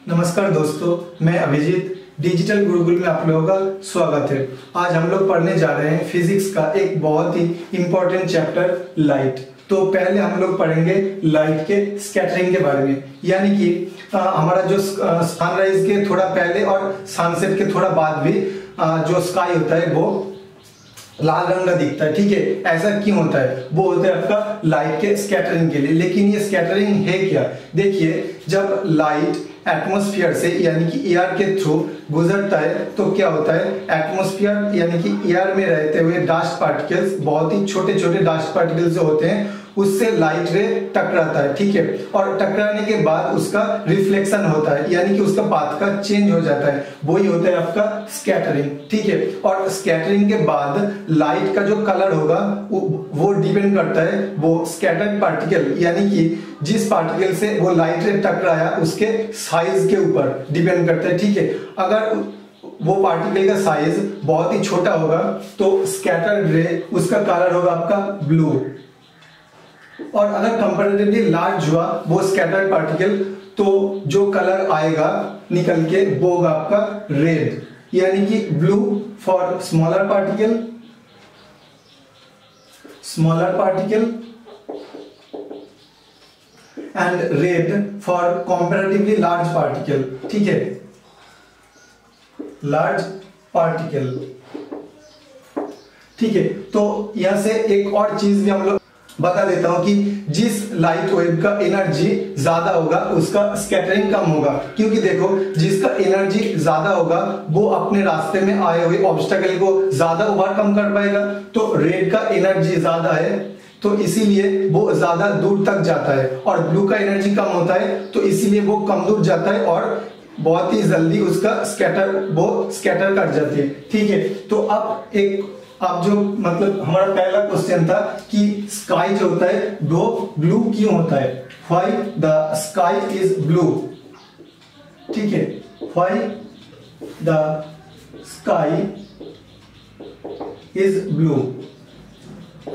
नमस्कार दोस्तों, मैं अभिजीत डिजिटल गुरुकुल में आप लोगों का स्वागत है। आज हम लोग पढ़ने जा रहे हैं फिजिक्स का एक बहुत ही इंपॉर्टेंट चैप्टर लाइट। तो पहले हम लोग पढ़ेंगे लाइट के स्कैटरिंग के बारे में, यानी कि हमारा जो सनराइज के थोड़ा पहले और सनसेट के थोड़ा बाद भी जो स्काई होता है वो लाल रंग का दिखता है। ठीक है, ऐसा क्यों होता है? वो होता है आपका लाइट के स्कैटरिंग के लिए। लेकिन ये स्कैटरिंग है क्या? देखिए, जब लाइट एटमॉस्फेयर से यानी कि एयर के थ्रू गुजरता है तो क्या होता है, एटमॉस्फेयर यानी कि एयर में रहते हुए डस्ट पार्टिकल्स, बहुत ही छोटे छोटे डस्ट पार्टिकल्स जो होते हैं, उससे लाइट रे टकराता है। ठीक है, और टकराने के बाद उसका रिफ्लेक्शन होता है, यानी कि उसका पाथ का चेंज हो जाता है। वही होता है आपका स्कैटरिंग। ठीक है, और स्कैटरिंग के बाद लाइट का जो कलर होगा वो डिपेंड करता है वो स्कैटर्ड पार्टिकल, यानी कि जिस पार्टिकल से वो लाइट रे टकराया उसके साइज के ऊपर डिपेंड करता है। ठीक है, अगर वो पार्टिकल का साइज बहुत ही छोटा होगा तो स्कैटर्ड रे उसका कलर होगा आपका ब्लू, और अगर कंपैरेटिवली लार्ज हुआ वो स्कैटर्ड पार्टिकल तो जो कलर आएगा निकल के वो होगा आपका रेड, यानी कि blue for smaller particle and red for comparatively large particle. ठीक है, लार्ज पार्टिकल। ठीक है, तो यहां से एक और चीज भी हम लोग बता देता हूं कि जिस लाइट वेव का एनर्जी ज्यादा होगा उसका स्कैटरिंग कम होगा, क्योंकि देखो जिसका एनर्जी ज्यादा होगा वो अपने रास्ते में आए हुए ऑब्स्टेकल को ज्यादा ओवरकम कर पाएगा। तो रेड का एनर्जी ज्यादा है तो इसीलिए वो ज्यादा दूर तक जाता है, और ब्लू का एनर्जी कम होता है तो इसीलिए वो कम दूर जाता है और बहुत ही जल्दी उसका स्कैटर कर जाती है। ठीक है, तो अब जो मतलब हमारा पहला क्वेश्चन था कि स्काई जो होता है वो ब्लू क्यों होता है? Why the sky is blue. ठीक है, why the sky is blue,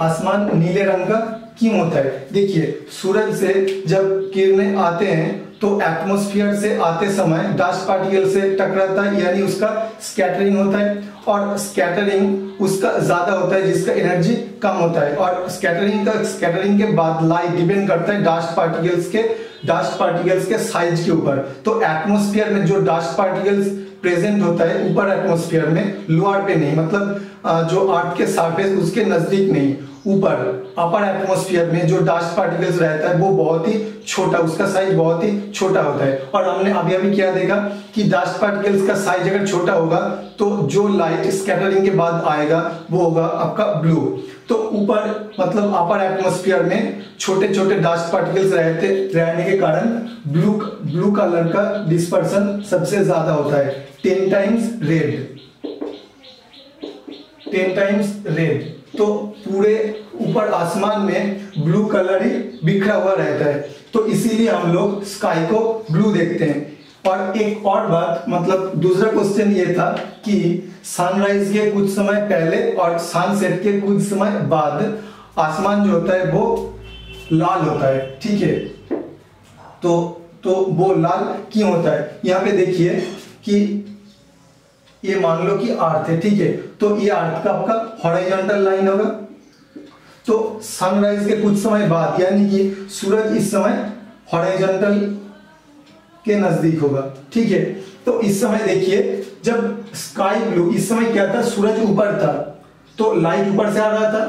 आसमान नीले रंग का क्यों होता है? देखिए, सूरज से जब किरणें आते हैं तो एटमॉस्फेयर से आते समय डस्ट पार्टिकल से टकराता है, यानी उसका स्कैटरिंग होता है, और स्कैटरिंग उसका ज्यादा होता है जिसका एनर्जी कम होता है। और स्कैटरिंग के बाद लाइट डिपेंड करता है डस्ट पार्टिकल्स के साइज के ऊपर। तो एटमॉस्फेयर में जो डस्ट पार्टिकल्स प्रेजेंट होता है ऊपर एटमॉस्फेयर में, लोअर पे नहीं, मतलब जो अर्थ के सरफेस उसके नजदीक नहीं, ऊपर अपर एटमॉस्फेयर में जो डस्ट पार्टिकल्स रहता है वो बहुत ही छोटा, उसका साइज बहुत ही छोटा होता है। और हमने अभी क्या देखा कि डस्ट पार्टिकल्स का साइज अगर छोटा होगा तो जो लाइट स्कैटरिंग के बाद आएगा वो होगा आपका ब्लू। तो ऊपर मतलब अपर एटमॉस्फेयर में छोटे छोटे डस्ट पार्टिकल्स रहने के कारण ब्लू कलर का डिस्पर्सन सबसे ज्यादा होता है, 10 टाइम्स रेड। तो पूरे ऊपर आसमान में ब्लू कलर ही बिखरा हुआ रहता है, तो इसीलिए हम लोग स्काई को ब्लू देखते हैं। और एक और बात, मतलब दूसरा क्वेश्चन ये था कि सनराइज के कुछ समय पहले और सनसेट के कुछ समय बाद आसमान जो होता है वो लाल होता है। ठीक है, तो वो लाल क्यों होता है? यहाँ पे देखिए कि ये मान लो कि अर्थ है। ठीक है, तो ये अर्थ का आपका हॉरिजॉन्टल लाइन होगा। तो सनराइज के कुछ समय बाद यानी कि सूरज इस समय हॉरिजॉन्टल के नजदीक होगा। ठीक है, तो इस समय देखिए जब स्काई ब्लू, इस समय क्या था, सूरज ऊपर था तो लाइट ऊपर से आ रहा था,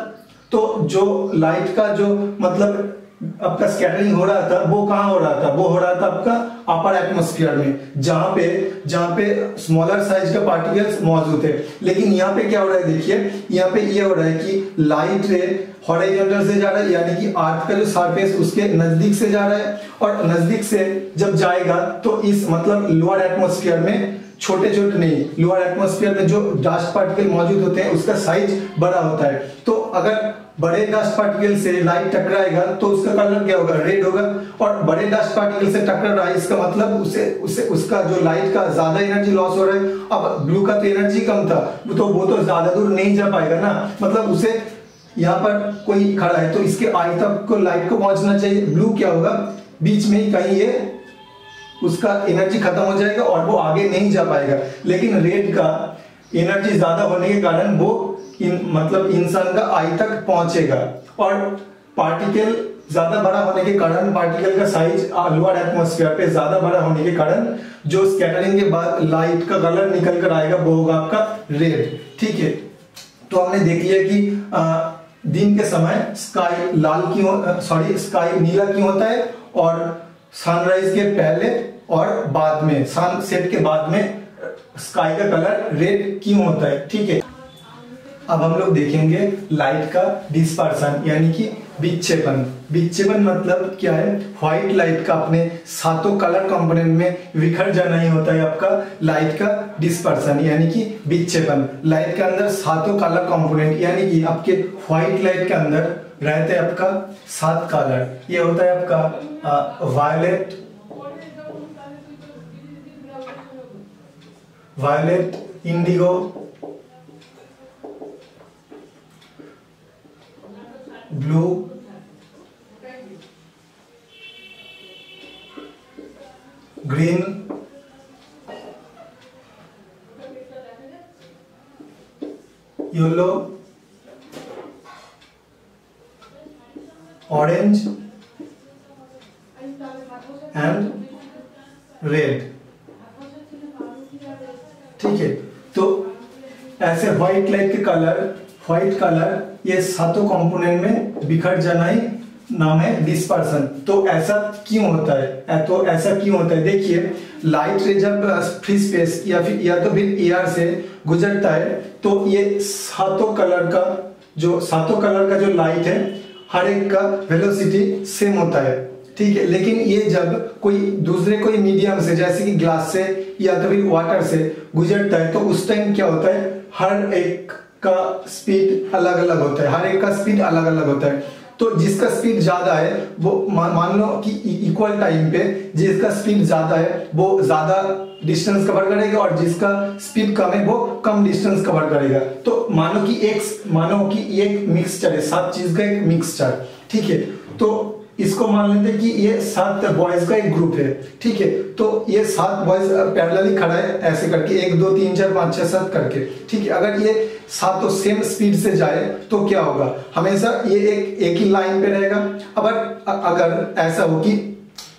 तो जो लाइट का जो मतलब आपका स्कैटरिंग हो रहा था वो कहां हो रहा था? वो हो रहा था आपका अपर एटमॉस्फेयर में, जहां पे स्मॉलर साइज का पार्टिकल्स मौजूद है। लेकिन यहाँ पे क्या हो रहा है, देखिए यहाँ पे ये हो रहा है कि लाइट रे हॉरिजॉन्टल से जा रहा है, यानी कि अर्थ का जो सरफेस उसके नजदीक से जा रहा है, और नजदीक से जब जाएगा तो इस मतलब लोअर एटमॉस्फेयर में छोटे नहीं, लोअर एटमॉस्फेयर में जो डस्ट पार्टिकल मौजूद होते हैं उसका साइज बड़ा होता है। तो अगर बड़े डस्ट पार्टिकल से लाइट टकराएगा तो उसका कलर क्या होगा? रेड होगा। और बड़े डस्ट पार्टिकल से टकरा रहा है, इसका मतलब उसे उसका जो लाइट का ज्यादा एनर्जी लॉस हो रहा है। अब ब्लू का तो एनर्जी कम था, तो वो तो ज्यादा दूर नहीं जा पाएगा ना, मतलब उसे यहाँ पर कोई खड़ा है तो इसके आई तक को लाइट को पहुंचना चाहिए। ब्लू क्या होगा? बीच में ही कहीं ये उसका एनर्जी खत्म हो जाएगा और वो आगे नहीं जा पाएगा। लेकिन रेड का एनर्जी ज्यादा होने के कारण वो मतलब इंसान का आई तक पहुंचेगा, और पार्टिकल ज्यादा बड़ा होने के कारण, पार्टिकल का साइज लोअर एटमॉस्फेयर पे ज्यादा बड़ा होने के कारण जो स्कैटरिंग के बाद लाइट का कलर निकल कर आएगा वो होगा आपका रेड। ठीक है, तो हमने देख लिया कि दिन के समय स्काई लाल क्यों, स्काई नीला क्यों होता है, और सनराइज के पहले और बाद में, सनसेट के बाद में स्काई का कलर रेड क्यों होता है। ठीक है, अब हम लोग देखेंगे लाइट का डिस्पर्सन यानी कि विक्षेपण। विक्षेपण मतलब क्या है, व्हाइट लाइट का अपने सातों कलर कंपोनेंट में बिखर जाना ही होता है आपका लाइट का डिस्पर्सन यानी कि विक्षेपण। लाइट के अंदर सातों कलर कंपोनेंट यानी कि आपके व्हाइट लाइट के अंदर रहते हैं आपका 7 कलर। ये होता है आपका violet, indigo, blue, green, yellow, orange and red. ठीक है, तो ऐसे व्हाइट लाइट के कलर, व्हाइट कलर ये सातों कंपोनेंट में बिखर जाना ही नाम है डिस्पर्सन। तो ऐसा क्यों होता है, तो ऐसा क्यों होता है, देखिए लाइट रे जब फ्री स्पेस या तो फिर एयर से गुजरता है तो ये सातों कलर का जो लाइट है हर एक का वेलोसिटी सेम होता है। ठीक है, लेकिन ये जब कोई मीडियम से जैसे कि ग्लास से या तो फिर वाटर से गुजरता है तो उस टाइम क्या होता है, हर एक का स्पीड अलग अलग होता है। तो जिसका स्पीड ज्यादा है वो मान लो कि इक्वल टाइम पे जिसका स्पीड ज्यादा है वो ज्यादा डिस्टेंस कवर करेगा और जिसका स्पीड कम है वो कम डिस्टेंस कवर करेगा। तो मानो कि एक मिक्सचर है, 7 चीज का एक मिक्सचर। ठीक है, तो इसको मान लेते हैं कि ये 7 बॉयज का एक ग्रुप है। ठीक है, तो ये 7 बॉयज पैरेलली खड़ा है ऐसे करके 1 2 3 4 5 6 7 करके। ठीक है, अगर ये 7 सेम स्पीड से जाए तो क्या होगा, हमेशा ये एक ही लाइन पे रहेगा। अगर ऐसा हो कि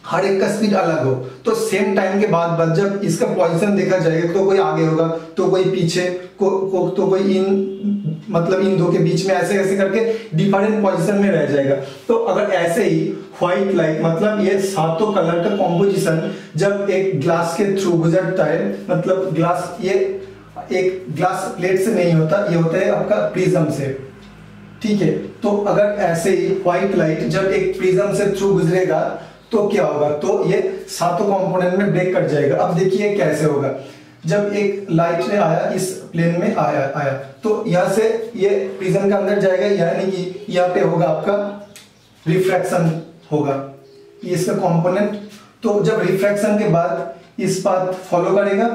हर एक का स्पीड अलग हो तो सेम टाइम के बाद जब इसका पोजीशन देखा जाएगा तो कोई आगे होगा तो कोई पीछे तो कोई इन दो के बीच में ऐसे करके डिफरेंट पोजीशन में रह जाएगा। तो अगर ऐसे ही व्हाइट लाइट मतलब ये सातों कलर का कॉम्पोजिशन जब एक ग्लास के थ्रू गुजरता है, मतलब ग्लास ये एक ग्लास प्लेट से नहीं होता, ये होता है आपका प्रिज्म से। ठीक है, तो अगर ऐसे ही व्हाइट लाइट जब एक प्रिज्म से थ्रू गुजरेगा तो क्या होगा, तो ये सातों कंपोनेंट में ब्रेक कर जाएगा। अब देखिए कैसे होगा, जब एक लाइट ने आया इस प्लेन में आया तो यहां से ये प्रिज्म के अंदर जाएगा, यानी कि यहाँ पे होगा आपका रिफ्रैक्शन होगा ये इसका कंपोनेंट। तो जब रिफ्रैक्शन के बाद इस पाथ फॉलो करेगा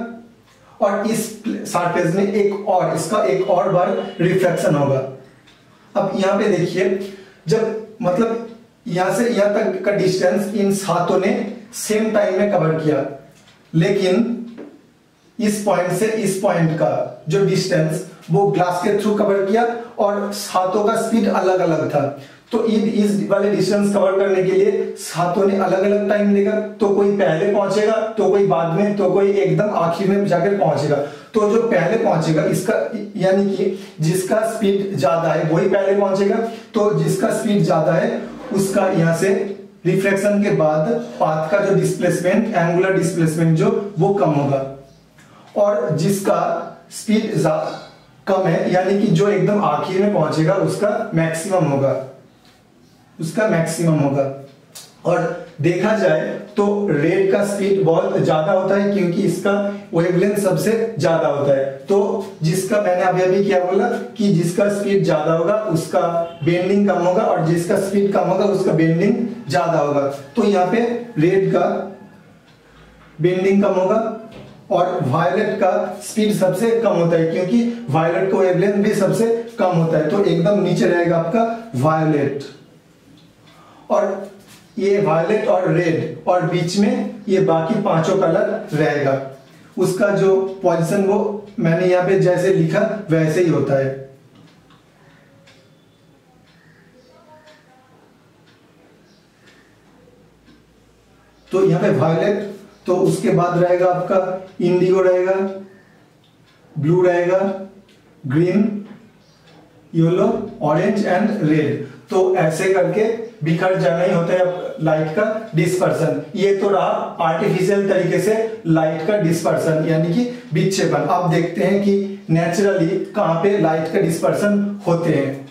और इस सरफेस में इसका एक और बार रिफ्रैक्शन होगा। अब यहाँ पे देखिए, जब मतलब यहां से यहां तक का डिस्टेंस इन सातों ने सेम टाइम में कवर किया, लेकिन इस पॉइंट से इस पॉइंट का जो डिस्टेंस वो ग्लास के थ्रू कवर किया और सातों का स्पीड अलग अलग था। तो इस वाले डिस्टेंस कवर करने के लिए सातों ने अलग अलग टाइम लेगा, तो कोई पहले पहुंचेगा तो कोई बाद में तो कोई एकदम आखिर में जाकर पहुंचेगा। तो जो पहले पहुंचेगा इसका यानी कि जिसका स्पीड ज्यादा है वही पहले पहुंचेगा। तो जिसका स्पीड ज्यादा है उसका यहां से रिफ्रैक्शन के बाद पाथ का जो डिस्प्लेसमेंट, एंगुलर डिस्प्लेसमेंट जो वो कम होगा, और जिसका स्पीड कम है यानी कि जो एकदम आखिर में पहुंचेगा उसका मैक्सिमम होगा। और देखा जाए तो रेड का स्पीड बहुत ज्यादा होता है क्योंकि इसका वेवलेंथ सबसे ज्यादा होता है। तो जिसका मैंने अभी क्या बोला कि जिसका स्पीड ज्यादा होगा उसका बेंडिंग कम होगा और जिसका स्पीड कम होगा उसका बेंडिंग ज्यादा होगा। तो यहाँ पे रेड का बेंडिंग कम होगा और वायलेट का स्पीड सबसे कम होता है क्योंकि वायलेट का वेवलेंथ भी सबसे कम होता है। तो एकदम नीचे रहेगा आपका वायलेट। और ये वायलेट और रेड और बीच में ये बाकी पांचों कलर रहेगा। उसका जो पोजीशन वो मैंने यहाँ पे जैसे लिखा वैसे ही होता है। तो यहाँ पे वायलेट, तो उसके बाद रहेगा आपका इंडिगो रहेगा, ब्लू रहेगा, green, yellow, orange and red. तो ऐसे करके बिखर जाना ही होता है लाइट का डिस्पर्सन। ये तो रहा आर्टिफिशियल तरीके से लाइट का डिस्पर्सन यानी कि विक्षेपण। अब देखते हैं कि नेचुरली कहाँ पे लाइट का डिस्पर्सन होते हैं।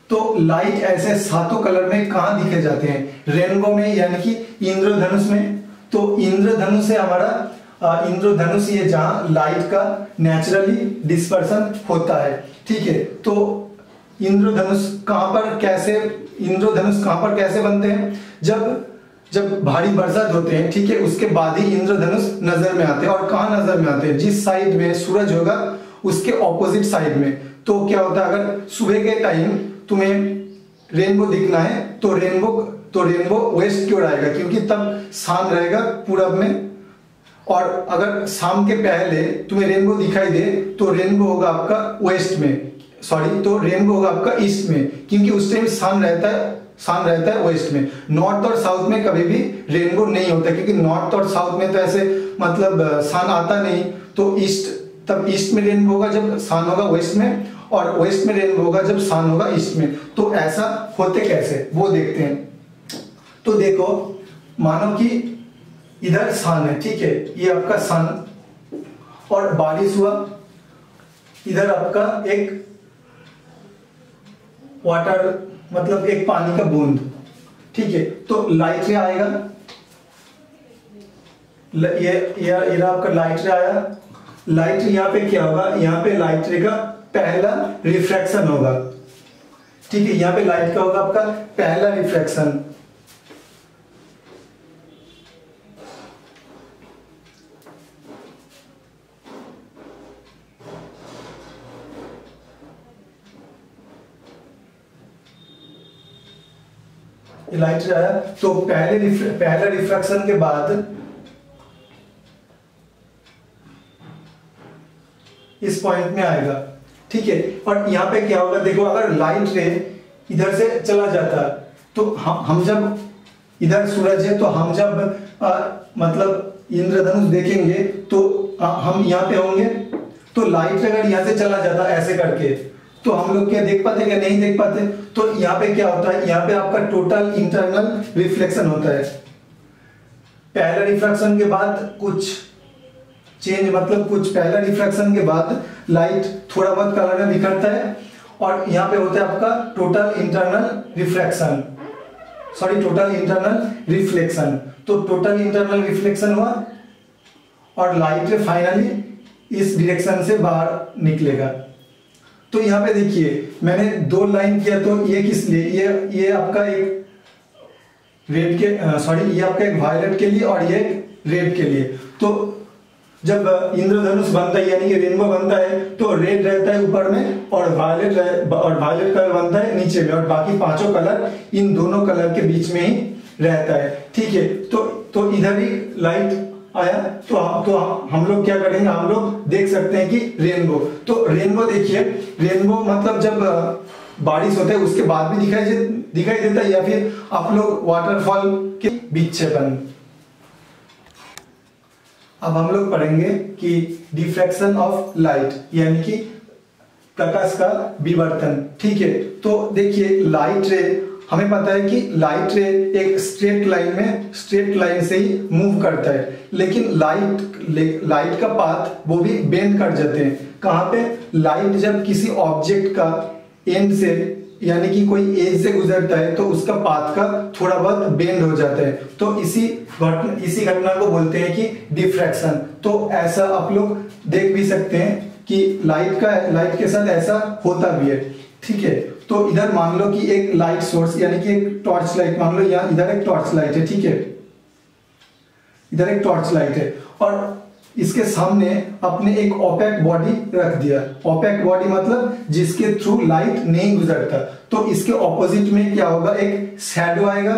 तो लाइट ऐसे सातों कलर में कहाँ दिखे जाते हैं? रेनबो में यानी कि इंद्रधनुष में। तो इंद्रधनुष है हमारा इंद्रधनुष, ये जहां लाइट का नेचुरली डिस्पर्सन होता है। ठीक है, तो इंद्रधनुष कहां पर कैसे बनते हैं? जब भारी बरसात होते हैं, ठीक है, उसके बाद ही इंद्रधनुष नजर में आते हैं। और कहां नजर में आते हैं? जिस साइड में सूरज होगा उसके ऑपोजिट साइड में। तो क्या होता है, अगर सुबह के टाइम तुम्हें रेनबो दिखना है तो रेनबो वेस्ट की ओर आएगा, क्योंकि तब शाम रहेगा पूरब में। और अगर शाम के पहले तुम्हें रेनबो दिखाई दे तो रेनबो होगा आपका वेस्ट में, तो रेनबो होगा आपका ईस्ट में, क्योंकि उस टाइम शाम रहता है वेस्ट में। नॉर्थ और साउथ में कभी भी रेनबो नहीं होता, क्योंकि नॉर्थ और साउथ में तो ऐसे मतलब सन आता नहीं। तो तब ईस्ट में रेनबो होगा जब सन होगा वेस्ट में, और वेस्ट में रेनबो होगा जब सन होगा ईस्ट में। तो ऐसा होते कैसे वो देखते हैं। तो देखो, मानो कि इधर सन है, ठीक है, ये आपका सन, और बारिश हुआ, इधर आपका एक वाटर मतलब एक पानी का बूंद, ठीक है। तो लाइट रे आएगा, ये आपका लाइट रे आया। लाइट यहाँ पे क्या होगा? यहाँ पे लाइट रे का पहला रिफ्रैक्शन होगा, ठीक है। यहाँ पे लाइट का होगा आपका पहला रिफ्रैक्शन। लाइट आया तो पहले रिफ्रैक्शन के बाद इस पॉइंट में आएगा, ठीक है। और यहाँ पे क्या होगा? देखो, अगर लाइट रे इधर से चला जाता तो हम जब इधर सूरज है तो हम जब मतलब इंद्रधनुष देखेंगे तो हम यहाँ पे होंगे। तो लाइट अगर यहाँ से चला जाता ऐसे करके तो हम लोग क्या देख पाते, क्या नहीं देख पाते? तो यहाँ पे क्या होता है? यहाँ पे आपका टोटल इंटरनल रिफ्लेक्शन होता है। पहला रिफ्रैक्शन के बाद कुछ चेंज, मतलब कुछ पहला रिफ्रैक्शन के बाद लाइट थोड़ा बहुत कलर में बिखरता है, और यहाँ पे होता है आपका टोटल इंटरनल रिफ्लेक्शन। तो टोटल इंटरनल रिफ्लेक्शन हुआ और लाइट फाइनली इस डायरेक्शन से बाहर निकलेगा। तो यहाँ पे देखिए, मैंने दो लाइन किया, तो ये किस लिए? ये आपका एक रेड के ये आपका एक वायलेट के लिए और ये रेड के लिए। तो जब इंद्रधनुष बनता है यानी कि रेनबो बनता है तो रेड रहता है ऊपर में और वायलेट कलर बनता है नीचे में, और बाकी पांचों कलर इन दोनों कलर के बीच में ही रहता है, ठीक है। तो इधर ही लाइट आया तो हम लोग क्या करेंगे? हम लोग देख सकते हैं कि रेनबो। तो रेनबो देखिए, रेनबो मतलब जब बारिश होता है उसके बाद भी दिखाई देता है, या फिर आप लोग वाटरफॉल के विक्षेपण। अब हम लोग पढ़ेंगे कि डिफ्रैक्शन ऑफ लाइट यानी कि प्रकाश का विवर्तन, ठीक है। तो देखिए, लाइट रे, हमें पता है कि लाइट रे एक स्ट्रेट लाइन से ही मूव करता है, लेकिन लाइट का पाथ वो भी बेंड कर जाते हैं। कहाँ पे? लाइट जब किसी ऑब्जेक्ट का एंड से यानी कि कोई एज से गुजरता है तो उसका पाथ का थोड़ा बहुत बेंड हो जाता है। तो इसी घटना को बोलते हैं कि डिफ्रैक्शन। तो ऐसा आप लोग देख भी सकते हैं कि लाइट के साथ ऐसा होता भी है, ठीक है। तो इधर मान लो कि एक लाइट सोर्स यानी कि एक टॉर्च लाइट, मान लो यहाँ इधर एक टॉर्च लाइट है, ठीक है, इधर एक टॉर्च लाइट है, और इसके सामने अपने एक ओपेक बॉडी रख दिया। ओपेक बॉडी मतलब जिसके थ्रू लाइट नहीं गुजरता। तो इसके ऑपोजिट में क्या होगा? एक शैडो आएगा,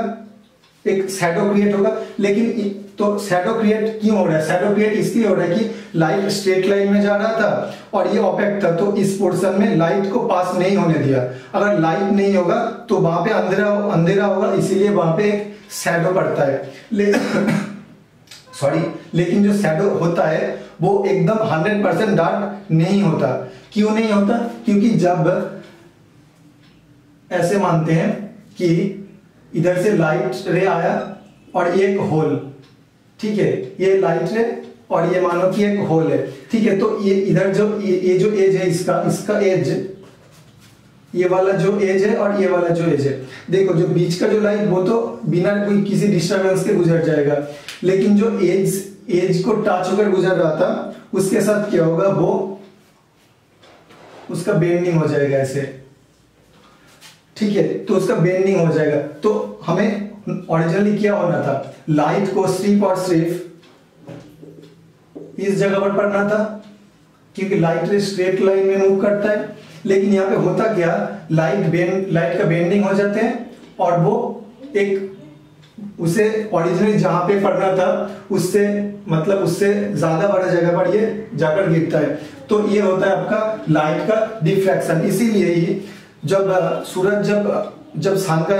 एक शैडो क्रिएट होगा। लेकिन तो शैडो क्रिएट क्यों हो रहा है? शैडो क्रिएट इसलिए हो रहा है कि लाइट स्ट्रेट लाइन में जा रहा था और ये ओपेक था, तो इस पोर्शन में लाइट को पास नहीं होने दिया। अगर लाइट नहीं होगा तो वहां पे अंधेरा होगा, इसीलिए वहां पे एक शैडो पड़ता है। सॉरी, लेकिन जो शैडो होता है वो एकदम 100% डार्क नहीं होता। क्यों नहीं होता? क्योंकि जब ऐसे मानते हैं कि इधर से लाइट रे आया और ये एक होल, ठीक है, ये लाइट रे और ये मानो कि एक होल है, ठीक है, तो ये इधर जो ये जो एज है इसका एज, ये वाला जो एज है और ये वाला जो एज है, देखो जो बीच का जो लाइट वो तो बिना कोई किसी डिस्टरबेंस के गुजर जाएगा, लेकिन जो एज को टच होकर गुजर रहा था उसके साथ क्या होगा, वो उसका बेंडिंग हो जाएगा ऐसे, ठीक है, तो उसका बेंडिंग हो जाएगा। तो हमें ओरिजिनली क्या होना था, लाइट को सिर्फ और सिर्फ इस जगह पर पढ़ना था क्योंकि लाइट स्ट्रेट लाइन में मूव करता है। लेकिन यहाँ पे होता क्या, लाइट का बेंडिंग हो जाते हैं और वो एक उसे ओरिजिनली जहां पे पढ़ना था उससे ज्यादा बड़ा जगह पर ये जाकर गिरता है। तो ये होता है आपका लाइट का डिफ्रैक्शन। इसीलिए ही जब सूरज जब सन का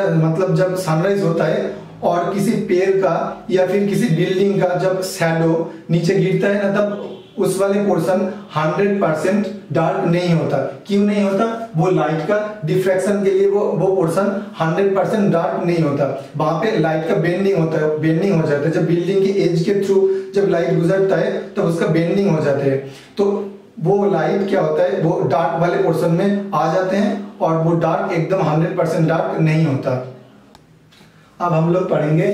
जब सनराइज होता है और किसी पेड़ का या फिर किसी बिल्डिंग का जब शैडो नीचे गिरता है ना, तब उस वाले पोर्शन 100% डार्क नहीं होता। क्यों नहीं होता? वो लाइट का डिफ्रैक्शन के लिए वो पोर्शन 100% डार्क नहीं होता। वहां पे लाइट का बेंडिंग होता है, बेंडिंग हो जाता है। जब बिल्डिंग की एज के थ्रू जब लाइट गुजरता है तो उसका बेंडिंग हो जाता है, तो वो लाइट क्या होता है, वो डार्क वाले पोर्शन में आ जाते हैं और वो डार्क एकदम 100% डार्क नहीं होता। अब हम लोग पढ़ेंगे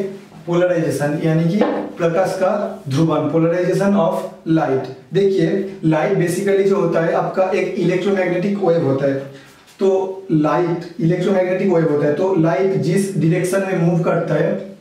पोलराइजेशन, यानी कि प्रकाश का ध्रुवन, पोलराइजेशन ऑफ लाइट। देखिए लाइट बेसिकली जो होता है आपका एक इलेक्ट्रोमैग्नेटिक वेव होता है। तो लाइट इलेक्ट्रोमैग्नेटिक वेव होता है, तो लाइट जिस डायरेक्शन में मूव करता है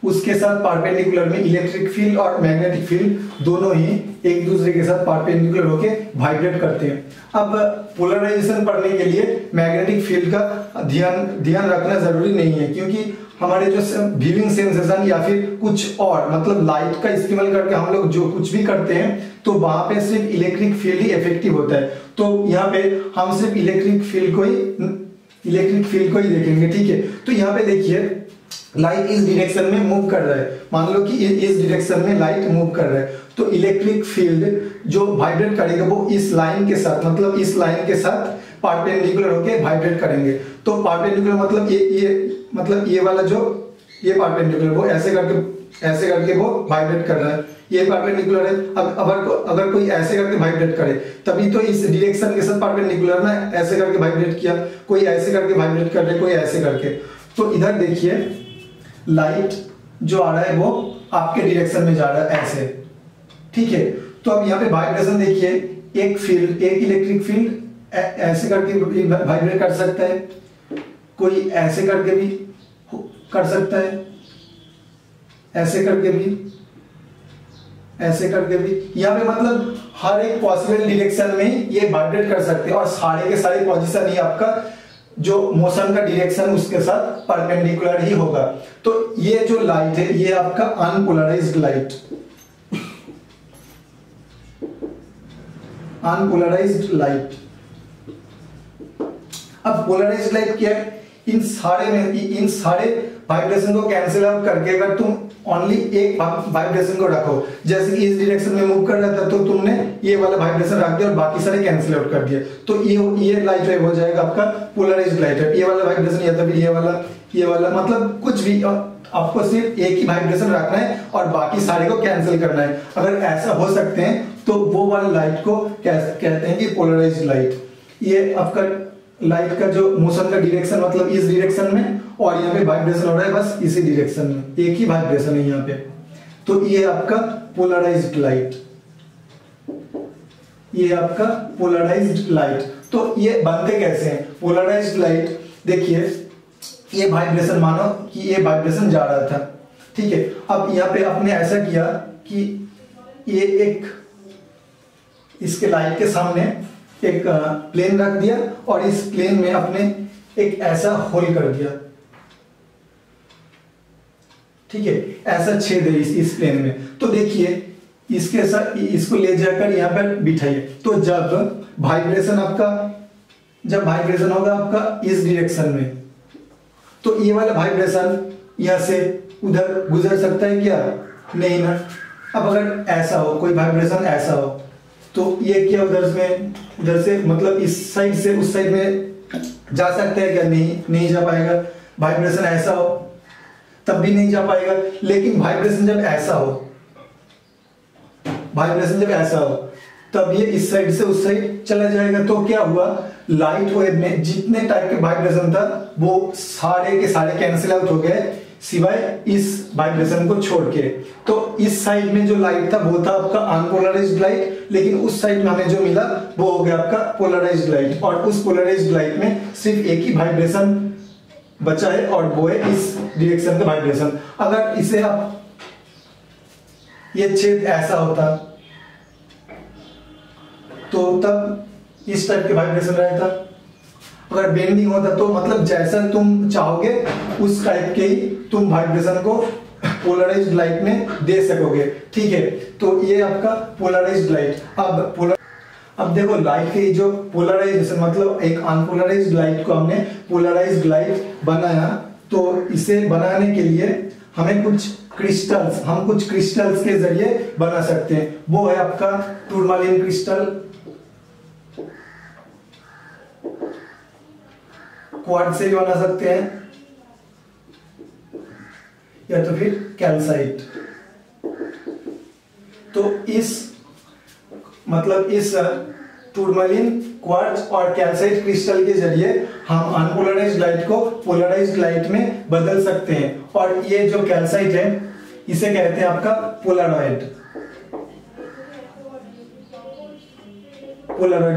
उसके साथ परपेंडिकुलर में इलेक्ट्रिक फील्ड और मैग्नेटिक फील्ड दोनों ही एक दूसरे के साथ परपेंडिकुलर होके वाइब्रेट करते हैं। अब पोलराइजेशन पढ़ने के लिए मैग्नेटिक फील्ड का ध्यान रखना जरूरी नहीं है, क्योंकि हमारे जो व्यूइंग सेंसेशन या फिर कुछ और लाइट का इस्तेमाल करके हम लोग जो कुछ भी करते हैं तो वहां पे सिर्फ इलेक्ट्रिक फील्ड ही इफेक्टिव होता है। तो यहाँ पे हम सिर्फ इलेक्ट्रिक फील्ड को ही देखेंगे, ठीक है। तो यहाँ पे देखिए लाइट इस डायरेक्शन में मूव कर रहा है, मान लो कि इस डायरेक्शन में लाइट मूव कर रहा है, तो इलेक्ट्रिक फील्ड जो वाइब्रेट करेगा वो इस लाइन के साथ इस लाइन के साथ परपेंडिकुलर होके वाइब्रेट करेंगे। तो परपेंडिकुलर ये वाला जो ये परपेंडिकुलर वो ऐसे करके वो वाइब्रेट कर रहा है, ये परपेंडिकुलर है। अब अगर कोई ऐसे करके वाइब्रेट करे तभी तो इस डायरेक्शन के साथ परपेंडिकुलर ना, ऐसे करके वाइब्रेट किया, कोई ऐसे करके वाइब्रेट कर रहा है, कोई ऐसे करके। तो इधर देखिए लाइट जो आ रहा है वो आपके डायरेक्शन में जा रहा है ऐसे, ठीक है। तो अब यहाँ पे वाइब्रेशन देखिए, एक इलेक्ट्रिक फील्ड ऐसे करके वाइब्रेट कर सकता है, कोई ऐसे करके भी कर सकता है, ऐसे करके भी। यहाँ पे हर एक पॉसिबल डायरेक्शन में ये वाइब्रेट कर सकते हैं और सारे के सारे पोजीशन ही आपका जो मोशन का डायरेक्शन उसके साथ परपेंडिकुलर ही होगा। तो ये जो लाइट है ये आपका अनपोलराइज्ड लाइट। अब पोलराइज्ड लाइट क्या है, इन सारे वाइब्रेशन को कैंसिल आउट करके अगर तुम ओनली एक वाइब्रेशन को रखो, जैसे कि इस डायरेक्शन में मूव कर रहा था तो तुमने ये वाला वाइब्रेशन रख दिया और बाकी सारे कैंसिल आउट कर दिए, तो ये लाइट वेव हो जाएगा आपका पोलराइज्ड लाइट वेव। ये वाला वाइब्रेशन या तो फिर ये वाला कुछ भी आपको सिर्फ एक ही वाइब्रेशन रखना है और बाकी सारे को कैंसिल करना है। अगर ऐसा हो सकते हैं तो वो वाला लाइट को कहते हैं कि पोलराइज्ड लाइट। ये आपका लाइट का जो मोशन का डायरेक्शन इस डायरेक्शन में और यहाँ पे वाइब्रेशन हो रहा है बस इसी डायरेक्शन में, एक ही वाइब्रेशन है यहाँ पे। तो ये आपका पोलराइज्ड लाइट। तो ये बनते कैसे हैं पोलराइज्ड लाइट? देखिए ये वाइब्रेशन, मानो कि ये वाइब्रेशन जा रहा था, ठीक है। अब यहाँ पे आपने ऐसा किया कि ये एक इसके लाइट के सामने एक प्लेन रख दिया और इस प्लेन में आपने एक ऐसा होल कर दिया, ठीक है, ऐसा छेद है इस प्लेन में। तो देखिए इसके साथ इसको ले जाकर यहाँ पर बिठाइए, तो जब वाइब्रेशन होगा आपका इस डायरेक्शन में, तो ये वाला वाइब्रेशन यहाँ से उधर गुजर सकता है क्या? नहीं ना। अब अगर ऐसा हो, कोई वाइब्रेशन ऐसा हो, तो ये क्या उधर से मतलब इस साइड से उस साइड में जा सकता है क्या? नहीं जा पाएगा। वाइब्रेशन ऐसा हो तब भी नहीं जा पाएगा। लेकिन वाइब्रेशन जब ऐसा हो तब ये इस साइड से उस साइड चला जाएगा। तो क्या हुआ, लाइट वेव में जितने टाइप के वाइब्रेशन था वो सारे के सारे कैंसिल आउट हो गए, सिवाय इस वाइब्रेशन को छोड़ के। तो इस साइड में जो लाइट था वो था आपका अनपोलराइज्ड लाइट, लेकिन उस साइड में हमें जो मिला वो हो गया आपका पोलराइज्ड लाइट। और उस पोलराइज्ड लाइट में सिर्फ एक ही वाइब्रेशन बचा है और वो है इस डायरेक्शन का वाइब्रेशन। अगर इसे आप ये छेद ऐसा होता तो तब इस टाइप के वाइब्रेशन रहता। अगर बेंडिंग होता तो मतलब जैसा तुम चाहोगे उस टाइप के ही तुम वाइब्रेशन को पोलराइज्ड लाइट में दे सकोगे। ठीक है, तो ये आपका पोलराइज्ड लाइट। अब देखो लाइट के जो पोलराइजेशन मतलब एक अनपोलराइज्ड लाइट को हमने पोलराइज्ड लाइट बनाया, तो इसे बनाने के लिए हमें कुछ क्रिस्टल्स के जरिए बना सकते हैं। वो है आपका टूरमालिन क्रिस्टल, क्वार्ट्ज से भी बना सकते हैं, या तो फिर कैल्साइट। तो इस टूरमालिन, क्वार्ट्ज और कैल्साइट क्रिस्टल के जरिए हम अनपोलराइज्ड लाइट को पोलराइज्ड लाइट में बदल सकते हैं। और ये जो कैल्साइट है इसे कहते हैं आपका पोलरॉइड।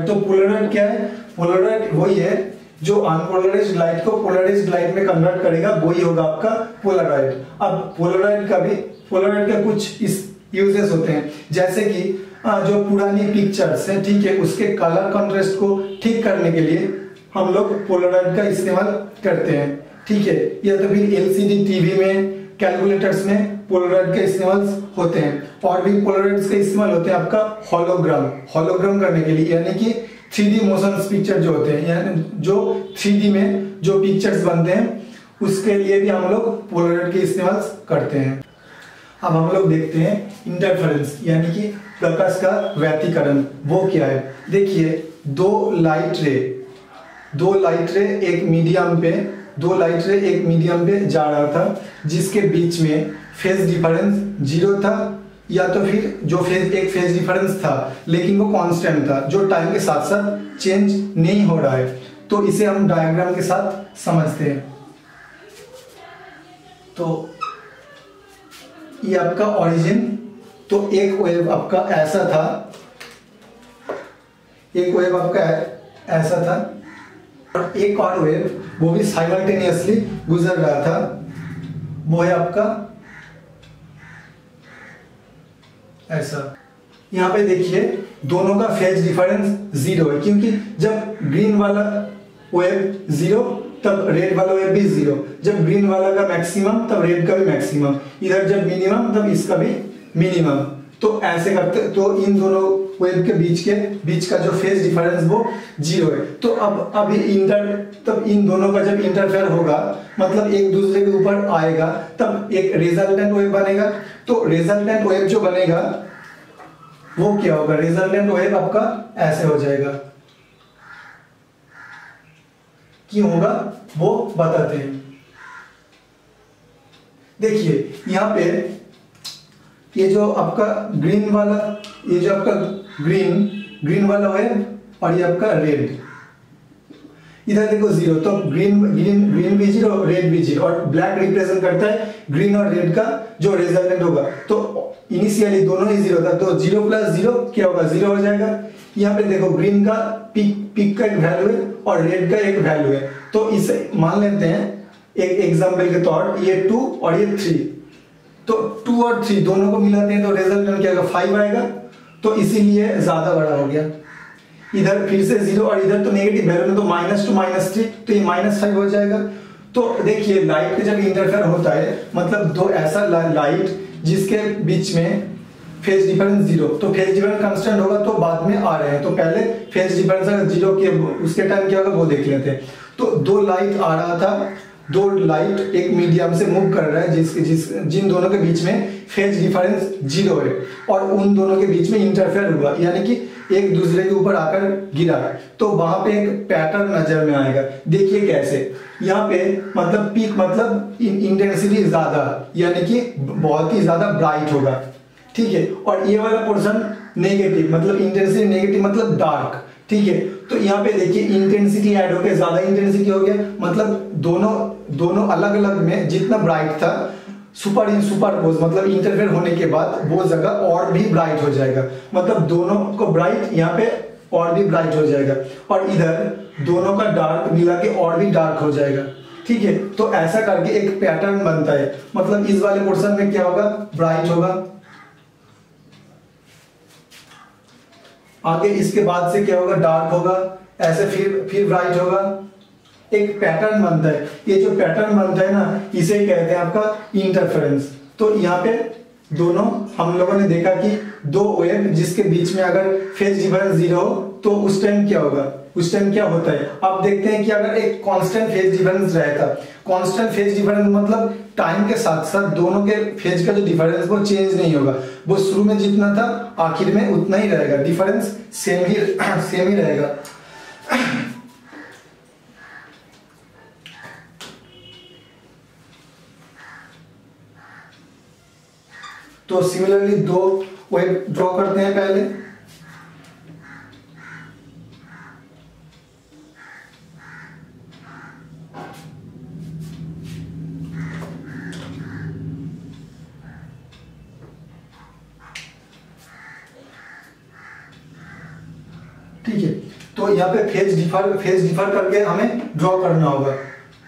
तो पोलरॉइड क्या है? पोलरॉइड वही है जो अनपोलराइज्ड लाइट को पोलराइज्ड लाइट में कन्वर्ट करेगा, वही होगा आपका पोलरॉइड। अब पोलरॉइड का कुछ इस यूजेस होते हैं, जैसे कि जो पुरानी पिक्चर्स है, ठीक है, उसके कलर कंट्रास्ट को ठीक करने के लिए हम लोग पोलरॉइड का इस्तेमाल करते हैं। ठीक है, या तो फिर एलसीडी टीवी में, कैलकुलेटर्स में पोलरॉइड के इस्तेमाल होते हैं। और भी पोलरॉइड्स के इस्तेमाल होते हैं आपका होलोग्राम करने के लिए, यानी कि 3D मोशन पिक्चर जो होते हैं, यानी जो 3D में जो पिक्चर्स बनते हैं उसके लिए भी हम लोग पोलरॉइड के इस्तेमाल करते हैं। अब हम लोग देखते हैं इंटरफेरेंस, यानी कि प्रकाश का व्यतिकरण। वो क्या है? देखिए दो लाइट रे एक मीडियम पे जा रहा था, जिसके बीच में फेज डिफरेंस 0 था, या तो फिर जो एक फेज डिफरेंस था लेकिन वो कांस्टेंट था, जो टाइम के साथ साथ चेंज नहीं हो रहा है। तो इसे हम डायग्राम के साथ समझते हैं। तो ये आपका ओरिजिन, तो एक वेव आपका ऐसा था, और एक और वेव वो भी साइमल्टेनियसली गुजर रहा था, वो है आपका ऐसा। यहाँ पे देखिए दोनों का फेज डिफरेंस 0 है, क्योंकि जब ग्रीन वाला वेव 0 तब रेड वाला वेव भी 0, जब ग्रीन वाला का मैक्सिमम तब रेड का भी मैक्सिमम, इधर जब मिनिमम तब इसका भी मिनिमम। तो ऐसे करते, तो इन दोनों वेव के बीच का जो फेज डिफरेंस वो 0 है। तो अब तब इन दोनों का जब इंटरफेयर होगा, मतलब एक दूसरे के ऊपर आएगा, तब एक रिजल्टेंट वेव बनेगा। तो रिजल्टेंट वेव जो बनेगा वो क्या होगा? रिजल्टेंट वेव आपका ऐसे हो जाएगा। क्यों होगा वो बताते हैं। देखिए यहाँ पे ये जो आपका ग्रीन वाला है और ये आपका रेड, इधर देखो 0, तो ग्रीन भी 0, रेड भी 0, और ब्लैक रिप्रेजेंट करता है ग्रीन और रेड का जो रिजल्टेंट होगा। तो इनिशियली दोनों ही 0 था, तो 0 + 0 क्या होगा? 0 हो जाएगा। यहाँ पे देखो ग्रीन का पीक का एक वैल्यू है और रेड का एक वैल्यू है, तो इसे मान लेते हैं एक एग्जांपल के तौर, ये 2 और ये 3, तो 2 और 3 दोनों को मिलाते हैं तो रिजल्टेंट क्या होगा? 5 आएगा। तो इसीलिए ज्यादा बड़ा हो गया। इधर फिर से 0 और इधर तो नेगेटिव वैल्यू में, तो -2 -3, तो ये -5 हो जाएगा। तो देखिए लाइट का जब इंटरफेयर होता है मतलब दो ऐसा लाइट जिसके बीच में फेज डिफरेंस जीरो, तो फेज डिफरेंस कांस्टेंट होगा तो बाद में आ रहे हैं, तो पहले फेज डिफरेंस अगर जीरो किया उसके टाइम क्या होगा वो देख लेते हैं। तो दो लाइट आ रहा था, दो लाइट एक मीडियम से मूव कर रहा है जिन दोनों के बीच में फेज डिफरेंस जीरो है और उन दोनों के बीच में इंटरफेयर हुआ यानी कि एक दूसरे के ऊपर आकर गिरा, तो वहां पे एक पैटर्न नजर में आएगा। देखिए कैसे, यहाँ पे मतलब पीक मतलब इंटेंसिटी ज्यादा यानी कि बहुत ही ज्यादा ब्राइट होगा, ठीक है, और ये वाला पोर्शन नेगेटिव मतलब इंटेंसिटी नेगेटिव मतलब डार्क, ठीक है। तो यहाँ पे देखिए इंटेंसिटी ऐड हो गया, ज्यादा इंटेंसिटी हो गया मतलब दोनों अलग अलग में जितना ब्राइट था सुपरपोज मतलब इंटरफेयर होने के बाद वो जगह और भी ब्राइट हो जाएगा, मतलब दोनों को ब्राइट यहाँ पे और भी ब्राइट हो जाएगा और इधर दोनों का डार्क मिला के और भी डार्क हो जाएगा, ठीक है। तो ऐसा करके एक पैटर्न बनता है, मतलब इस वाले पोर्शन में क्या होगा, ब्राइट होगा, आगे इसके बाद से क्या होगा, डार्क होगा, ऐसे फिर ब्राइट होगा, एक पैटर्न बनता है। ये जो पैटर्न बनता है ना इसे कहते हैं आपका इंटरफेरेंस। तो यहाँ पे दोनों हम लोगों ने देखा कि दो वेव जिसके बीच में अगर फेज डिफरेंस जीरो हो तो उस टाइम क्या होगा, उस टाइम क्या होता है। अब देखते हैं कि अगर एक कांस्टेंट फेज डिफरेंस रहता, कांस्टेंट फेज डिफरेंस मतलब टाइम के साथ साथ दोनों के फेज का जो डिफरेंस वो चेंज नहीं होगा, वो शुरू में जितना था आखिर में उतना ही रहेगा, डिफरेंस सेम ही रहेगा। तो सिमिलरली दो वेव ड्रॉ करते हैं पहले, ठीक है। तो यहाँ पे फेज डिफर करके हमें ड्रॉ करना होगा।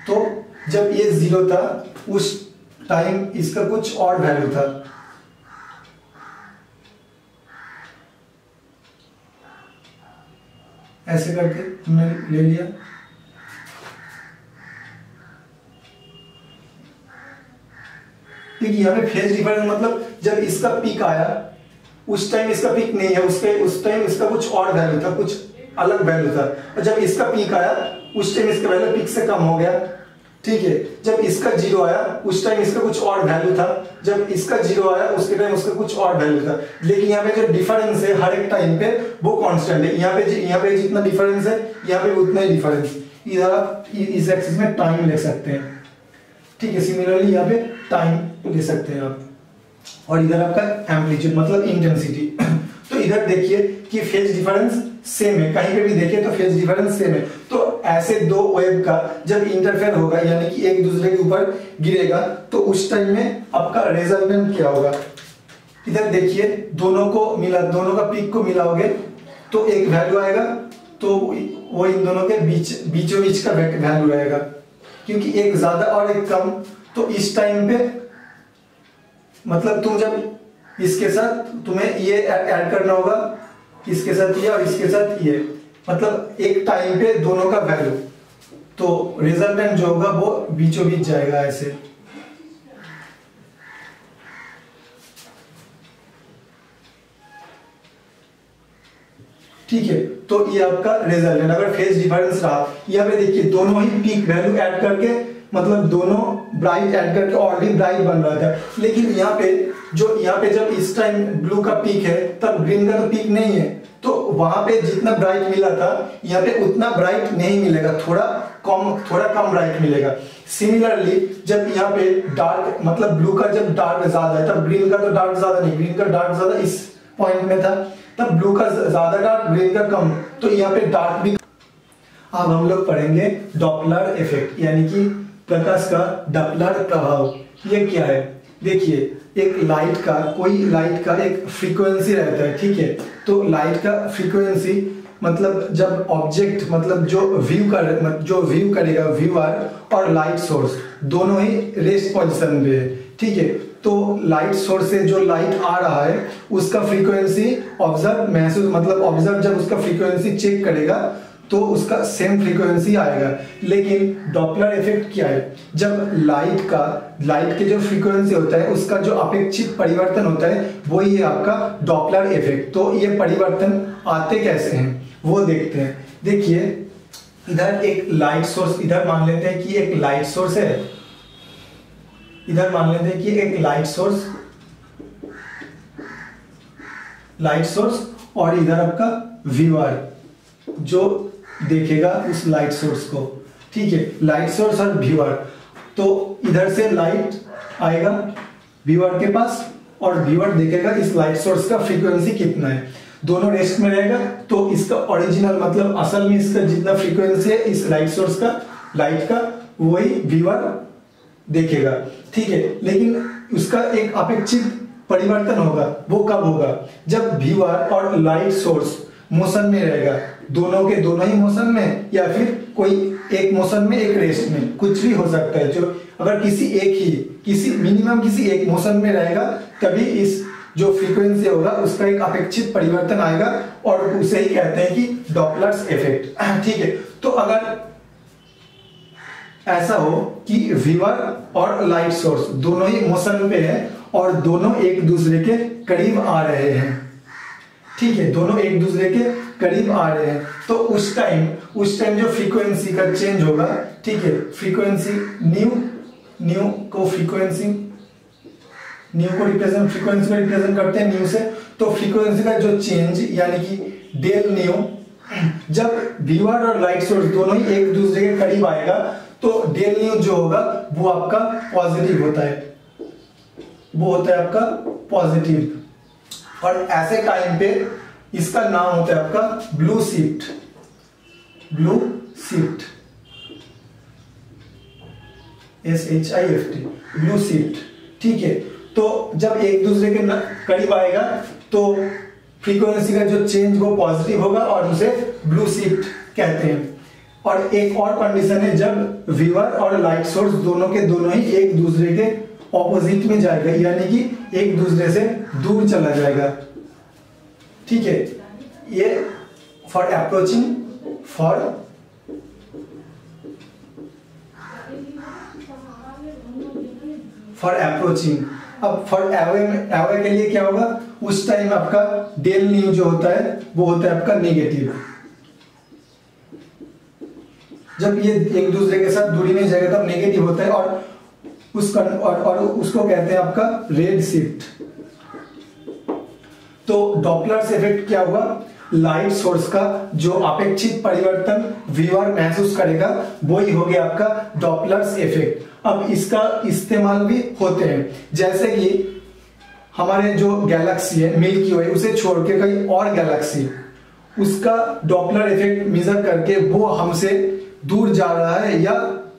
तो जब ये जीरो था उस टाइम इसका कुछ और वैल्यू था, ऐसे करके हमने ले लिया। देखिए यहाँ पे फेज डिफरेंस मतलब जब इसका पीक आया उस टाइम इसका पीक नहीं है, उस टाइम इसका कुछ और वैल्यू था, कुछ अलग वैल्यू था, और जब इसका पीक आया उस टाइम इसका वैल्यू पीक से कम हो गया, ठीक है। जब इसका जीरो आया उस टाइम इसका कुछ और वैल्यू था, जब इसका जीरो आया उसके टाइम उसका कुछ और वैल्यू था, लेकिन यहाँ पे जो डिफरेंस है हर एक टाइम पे वो कांस्टेंट है। यहाँ पे जितना डिफरेंस है यहाँ पे उतना ही डिफरेंस, इधर आप इस एक्सिस में टाइम ले सकते हैं, ठीक है। सिमिलरली यहाँ पे टाइम ले सकते हैं आप, और इधर आपका एम्पलीट्यूड मतलब इंटेंसिटी। तो इधर देखिए कि फेज डिफरेंस सेम है, कहीं पे भी देखिए तो फेज डिफरेंस सेम है। तो ऐसे दो वेव का जब इंटरफेयर होगा यानी कि एक दूसरे के ऊपर गिरेगा तो उस टाइम में आपका रिजल्टेंट क्या होगा। इधर देखिए दोनों का पीक को मिलाओगे तो एक वैल्यू आएगा, तो वो इन दोनों के बीचों बीच का वैल्यू रहेगा, क्योंकि एक ज्यादा और एक कम। तो इस टाइम पे मतलब तुम जब इसके साथ तुम्हें ये ऐड करना होगा, इसके साथ ये और इसके साथ ये, मतलब एक टाइम पे दोनों का वैल्यू, तो रिजल्टेंट जो होगा वो बीचों बीच जाएगा ऐसे। ठीक है, तो ये आपका रिजल्टेंट अगर फेज डिफरेंस रहा, यहाँ पे देखिए दोनों ही पीक वैल्यू ऐड करके मतलब दोनों ब्राइट ऐड करके और भी ब्राइट बन रहा था, लेकिन यहाँ पे जब इस टाइम ब्लू का पीक है तब ग्रीन का तो पीक नहीं है, तो वहां पे जितना ब्राइट मिला था यहाँ पे उतना ब्राइट नहीं मिलेगा, थोड़ा कम ब्राइट मिलेगा। सिमिलरली जब यहाँ पे डार्क मतलब ब्लू का जब डार्क ज्यादा है तब ग्रीन का तो डार्क ज्यादा नहीं, ग्रीन का डार्क ज्यादा इस पॉइंट में था, तब ब्लू का ज्यादा डार्क ग्रीन का कम, तो यहाँ पे डार्क भी। अब हम लोग पढ़ेंगे डॉपलर इफेक्ट यानी कि प्रकाश का डॉपलर प्रभाव। ये क्या है, देखिए कोई लाइट का एक फ्रीक्वेंसी रहता है, ठीक है। तो लाइट का फ्रीक्वेंसी मतलब जब ऑब्जेक्ट मतलब जो व्यू करेगा व्यूअर और लाइट सोर्स दोनों ही रेस्ट पोजीशन पे है, ठीक है। तो लाइट सोर्स से जो लाइट आ रहा है उसका फ्रीक्वेंसी ऑब्जर्व जब उसका फ्रीक्वेंसी चेक करेगा तो उसका सेम फ्रीक्वेंसी आएगा। लेकिन डॉपलर इफेक्ट क्या है, जब लाइट के जो फ्रीक्वेंसी होता है उसका जो अपेक्षित परिवर्तन होता है वही है आपका डॉपलर इफेक्ट। तो ये परिवर्तन आते कैसे हैं वो देखते हैं। देखिए इधर एक लाइट सोर्स, इधर मान लेते हैं कि एक लाइट सोर्स है, इधर मान लेते हैं कि एक लाइट सोर्स और इधर आपका व्यूअर जो देखेगा उस लाइट सोर्स को, ठीक है, लाइट सोर्स और व्यूअर। तो इधर से लाइट आएगा व्यूअर के पास और व्यूअर देखेगा इस लाइट सोर्स का फ्रीक्वेंसी कितना है, दोनों रेस्ट में रहेगा। तो इसका ओरिजिनल मतलब असल में इसका जितना फ्रीक्वेंसी है इस लाइट सोर्स का, लाइट का, वही व्यूअर देखेगा, ठीक है। लेकिन उसका एक अपेक्षित परिवर्तन होगा, वो कब होगा, जब व्यूअर और लाइट सोर्स मोशन में रहेगा, दोनों के दोनों ही मोशन में या फिर कोई एक मोशन में एक रेस्ट में, कुछ भी हो सकता है। जो अगर किसी एक मोशन में रहेगा तभी इस जो फ्रीक्वेंसी होगा उसका एक अपेक्षित परिवर्तन आएगा और उसे ही कहते हैं कि डॉपलर्स इफेक्ट, ठीक है। तो अगर ऐसा हो कि व्यूअर और लाइट सोर्स दोनों ही मोशन पे है और दोनों एक दूसरे के करीब आ रहे हैं, ठीक है, दोनों एक दूसरे के करीब आ रहे हैं, तो उस टाइम जो फ्रीक्वेंसी का चेंज होगा, ठीक है, फ्रीक्वेंसी न्यू को रिप्रेजेंट करते हैं न्यू से। तो फ्रीक्वेंसी का जो चेंज यानी कि डेल न्यू, जब व्यूअर और लाइट सोर्स दोनों ही एक दूसरे के करीब आएगा तो डेल न्यू जो होगा वो आपका पॉजिटिव होता है, वो होता है आपका पॉजिटिव। और ऐसे टाइम पे इसका नाम होता है आपका blue shift, SHIFT, blue shift, ठीक है। तो जब एक दूसरे के करीब आएगा तो फ्रीक्वेंसी का जो चेंज वो पॉजिटिव होगा और उसे ब्लू शिफ्ट कहते हैं। और एक और कंडीशन है जब व्यूअर और लाइट सोर्स दोनों के दोनों ही एक दूसरे के ऑपोजिट में जाएगा, यानी कि एक दूसरे से दूर चला जाएगा, ठीक है। ये फॉर अप्रोचिंग। अब फॉर अवे के लिए क्या होगा, उस टाइम आपका डेल न्यू जो होता है वो होता है आपका नेगेटिव। जब ये एक दूसरे के साथ दूरी में जाएगा तब नेगेटिव होता है और उसको कहते हैं आपका रेड शिफ्ट। तो डॉपलर्स इफेक्ट क्या हुआ, लाइट सोर्स का जो अपेक्षित परिवर्तन व्यूअर महसूस करेगा वही हो गया आपका डॉपलर्स इफेक्ट। अब इसका इस्तेमाल भी होते हैं, जैसे कि हमारे जो गैलेक्सी है मिल्की वे, उसे छोड़ के कहीं और गैलेक्सी, उसका डॉपलर इफेक्ट मेजर करके वो हमसे दूर जा रहा है या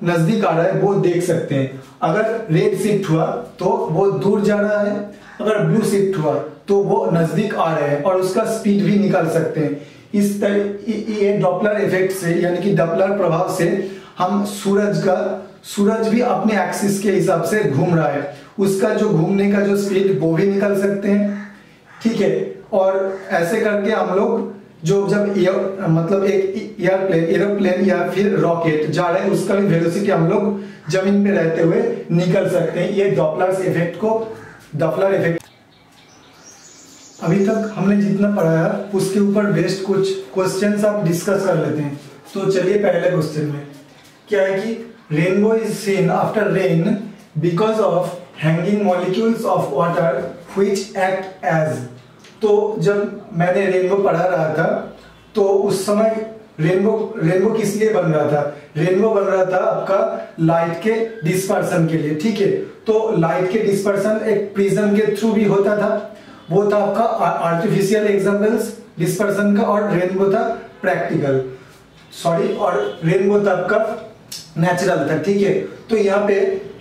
नजदीक आ रहा है वो देख सकते हैं। अगर रेड शिफ्ट हुआ तो वो दूर जा रहा है, अगर ब्लू शिफ्ट हुआ तो वो नजदीक आ रहे हैं और उसका स्पीड भी निकाल सकते हैं। इस तरह ये डॉपलर इफेक्ट से यानी कि डॉपलर प्रभाव से हम सूरज भी अपने एक्सिस के हिसाब से घूम रहा है, उसका जो घूमने का जो स्पीड वो भी निकाल सकते हैं, ठीक है। और ऐसे करके हम लोग जब मतलब एक एरोप्लेन या फिर रॉकेट जा रहे हैं उसका भी वेलोसिटी हम लोग जमीन पे रहते हुए निकल सकते हैं। ये डॉपलर इफेक्ट। अभी तक हमने जितना पढ़ाया उसके ऊपर बेस्ड कुछ क्वेश्चंस आप डिस्कस कर लेते हैं। तो चलिए पहले क्वेश्चन में क्या है कि rainbow is seen after rain because of hanging molecules of water which act as. तो जब मैंने रेनबो पढ़ा रहा था तो उस समय रेनबो किस लिए बन रहा था, रेनबो बन रहा था आपका लाइट के डिस्पर्सन के लिए, ठीक है। तो लाइट के डिस्पर्सन एक प्रिज्म के थ्रू भी होता था, वो था आपका आर्टिफिशियल एग्जाम्पल्स डिस्पर्सन का, और रेनबो था और रेनबो था आपका नेचुरल था, ठीक है। तो यहाँ पे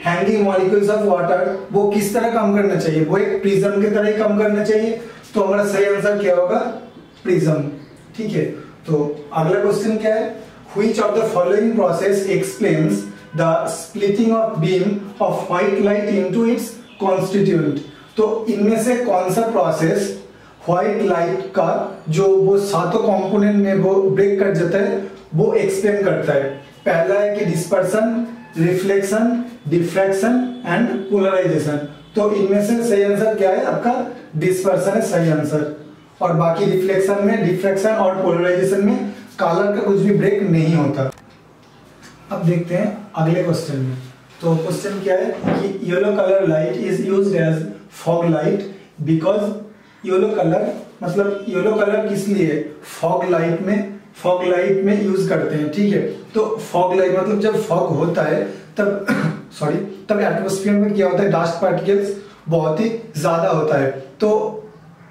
हैंगिंग मॉलिक्यूल्स ऑफ वाटर वो किस तरह काम करना चाहिए, वो एक प्रिज्म की तरह ही काम करना चाहिए। तो हमारा सही आंसर क्या होगा, प्रिज्म, ठीक है। तो अगला क्वेश्चन क्या है, which of the following process explains the splitting of beam of white light into its constituent. तो इनमें से कौन सा प्रोसेस व्हाइट लाइट का जो वो सातों कंपोनेंट में वो ब्रेक कर जाता है वो एक्सप्लेन करता है। पहला है कि dispersion, reflection, diffraction and polarization. तो इनमें से सही आंसर क्या है आपका? डिस्पर्सन है सही आंसर। और बाकी रिफ्लेक्शन में, डिफ्रैक्शन और पोलराइजेशन में कलर का कुछ भी ब्रेक नहीं होता। अब देखते हैं अगले क्वेश्चन में। तो क्वेश्चन क्या है कि yellow colour light is used as fog light because yellow colour, मतलब येलो कलर किस लिए फॉग लाइट में यूज करते हैं, ठीक है। तो फॉग लाइट मतलब जब फॉग होता है तब तब एटमॉस्फेयर में क्या होता है, डस्ट पार्टिकल्स बहुत ही ज्यादा होता है। तो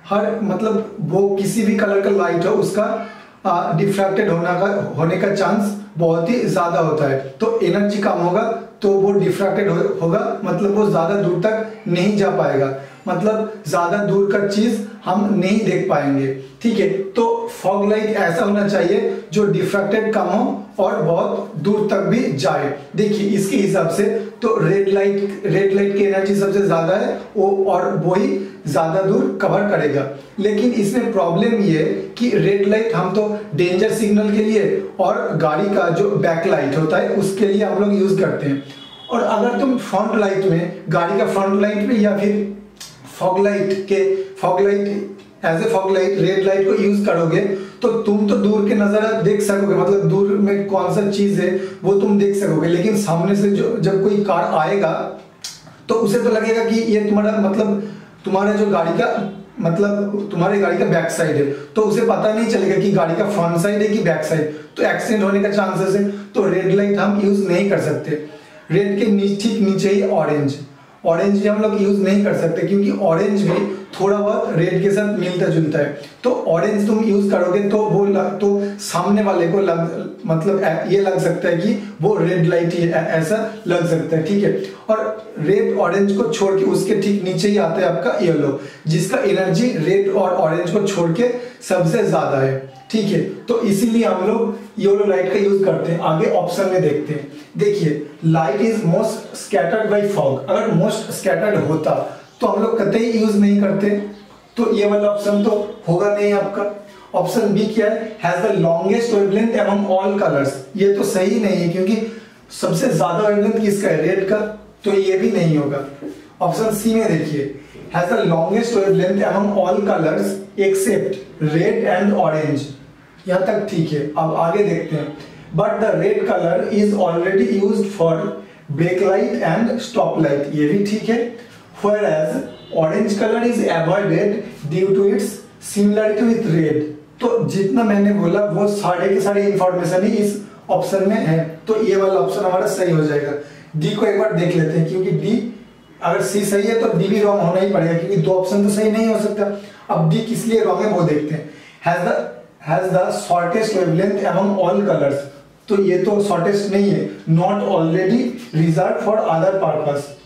हर मतलब वो किसी भी कलर का लाइट हो उसका डिफ्रैक्टेड होने का चांस बहुत ही ज्यादा होता है। तो एनर्जी कम होगा तो वो डिफ्रैक्टेड होगा, मतलब वो ज्यादा दूर तक नहीं जा पाएगा, मतलब ज्यादा दूर का चीज हम नहीं देख पाएंगे, ठीक है। तो फॉग लाइट ऐसा होना चाहिए जो डिफ्रैक्टेड कम हो और बहुत दूर तक भी जाए। देखिए इसके हिसाब से तो रेड लाइट की एनर्जी सबसे ज्यादा है और वो ही ज्यादा दूर कवर करेगा। लेकिन इसमें प्रॉब्लम ये कि रेड लाइट हम तो डेंजर सिग्नल के लिए और गाड़ी का जो बैक लाइट होता है उसके लिए हम लोग यूज करते हैं। और अगर तुम फ्रंट लाइट में, गाड़ी का फ्रंट लाइट में या फिर fog light as a fog light red light को यूज करोगे तो तुम तो दूर के नजारा देख सकोगे, मतलब दूर में कौन सा चीज है वो तुम देख सकोगे। लेकिन सामने से जब कोई कार आएगा तो उसे तो लगेगा कि ये तुम्हारा जो गाड़ी का मतलब तुम्हारे गाड़ी का बैक साइड है, तो उसे पता नहीं चलेगा कि गाड़ी का फ्रंट साइड है कि बैक साइड, तो एक्सीडेंट होने का चांसेस है। तो रेड लाइट हम यूज नहीं कर सकते। रेड के ठीक नीचे ही ऑरेंज भी हम लोग यूज नहीं कर सकते क्योंकि ऑरेंज भी थोड़ा बहुत रेड के साथ मिलता जुलता है। तो ऑरेंज तुम यूज करोगे तो सामने वाले को मतलब ये लग सकता है कि वो रेड लाइट ही ऐसा लग सकता है, ठीक है। और रेड ऑरेंज को छोड़ के उसके ठीक नीचे ही आता है आपका येलो, जिसका एनर्जी रेड और ऑरेंज को छोड़ के सबसे ज्यादा है, ठीक है। तो इसीलिए हम लोग येलो लाइट का यूज करते हैं। आगे ऑप्शन में देखते हैं। देखिए light is most scattered by fog. अगर मोस्ट स्कैटर्ड होता तो हम लोग कतई यूज नहीं करते, तो ये वाला ऑप्शन तो होगा नहीं आपका। ऑप्शन बी क्या है, has the longest wavelength among all colours. ये तो सही नहीं है क्योंकि सबसे ज्यादा वेवलेंथ किसका है, रेड का, तो ये भी नहीं होगा। ऑप्शन सी में देखिए, has the longest wavelength among all colours except red and orange. यहां तक ठीक है। अब आगे देखते हैं। But the red colour is already used for brake light and stop light, ये भी ठीक है। Whereas orange color is avoided due to its similarity with red। तो जितना मैंने बोला वो सारे के सारे इंफॉर्मेशन ही इस ऑप्शन में है, तो ये वाला ऑप्शन हमारा सही हो जाएगा। डी को एक बार देख लेते हैं क्योंकि डी अगर सी सही है तो डी भी रॉन्ग होना ही पड़ेगा क्योंकि दो ऑप्शन तो सही नहीं हो सकता। अब डी किस लिए रॉन्ग है वो देखते हैं। Has the shortest wavelength among all colours, तो ये तो शॉर्टेस्ट नहीं है। Not already reserve for other purpose,